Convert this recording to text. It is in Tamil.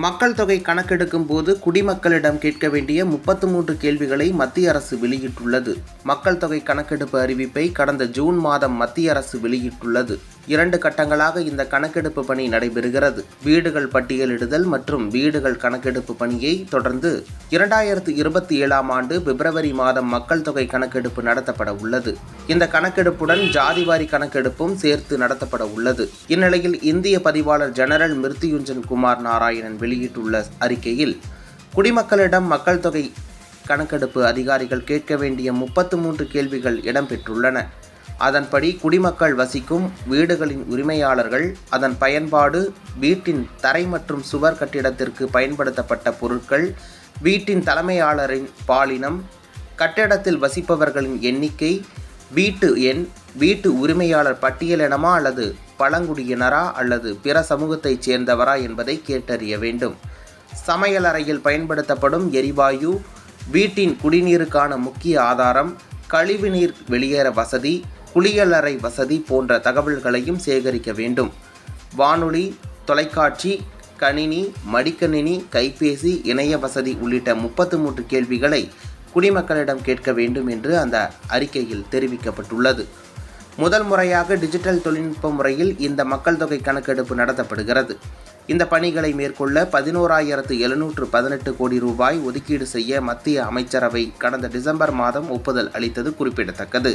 மக்கள் தொகை கணக்கெடுக்கும் போது குடிமக்களிடம் கேட்க வேண்டிய 33 கேள்விகளை மத்திய அரசு வெளியிட்டுள்ளது. மக்கள் தொகை கணக்கெடுப்பு அறிவிப்பை கடந்த ஜூன் மாதம் மத்திய அரசு வெளியிட்டுள்ளது. 2 கட்டங்களாக இந்த கணக்கெடுப்பு பணி நடைபெறுகிறது. வீடுகள் பட்டியலிடுதல் மற்றும் வீடுகள் கணக்கெடுப்பு பணியை தொடர்ந்து 2027ஆம் ஆண்டு பிப்ரவரி மாதம் மக்கள் தொகை கணக்கெடுப்பு நடத்தப்பட உள்ளது. இந்த கணக்கெடுப்புடன் ஜாதிவாரி கணக்கெடுப்பும் சேர்த்து நடத்தப்பட உள்ளது. இந்நிலையில் இந்திய பதிவாளர் ஜெனரல் மிருத்யுஞ்சன் குமார் நாராயணன் வெளியிட்டுள்ள அறிக்கையில், குடிமக்களிடம் மக்கள் தொகை கணக்கெடுப்பு அதிகாரிகள் கேட்க வேண்டிய 33 கேள்விகள் இடம்பெற்றுள்ளன. அதன்படி குடிமக்கள் வசிக்கும் வீடுகளின் உரிமையாளர்கள், அதன் பயன்பாடு, வீட்டின் தரை மற்றும் சுவர் கட்டிடத்திற்கு பயன்படுத்தப்பட்ட பொருட்கள், வீட்டின் தலைமையாளரின் பாலினம், கட்டிடத்தில் வசிப்பவர்களின் எண்ணிக்கை, வீட்டு எண், வீட்டு உரிமையாளர் பட்டியலினமா அல்லது பழங்குடியினரா அல்லது பிற சமூகத்தைச் சேர்ந்தவரா என்பதை கேட்டறிய வேண்டும். சமையலறையில் பயன்படுத்தப்படும் எரிவாயு, வீட்டின் குடிநீருக்கான முக்கிய ஆதாரம், கழிவுநீர் வெளியேற வசதி, குளியலறை வசதி போன்ற தகவல்களையும் சேகரிக்க வேண்டும். வானொலி, தொலைக்காட்சி, கணினி, மடிக்கணினி, கைபேசி, இணைய வசதி உள்ளிட்ட 33 கேள்விகளை குடிமக்களிடம் கேட்க வேண்டும் என்று அந்த அறிக்கையில் தெரிவிக்கப்பட்டுள்ளது. முதல் முறையாக டிஜிட்டல் தொழில்நுட்ப முறையில் இந்த மக்கள் தொகை கணக்கெடுப்பு நடத்தப்படுகிறது. இந்த பணிகளை மேற்கொள்ள 11,718 கோடி ரூபாய் ஒதுக்கீடு செய்ய மத்திய அமைச்சரவை கடந்த டிசம்பர் மாதம் ஒப்புதல் அளித்தது குறிப்பிடத்தக்கது.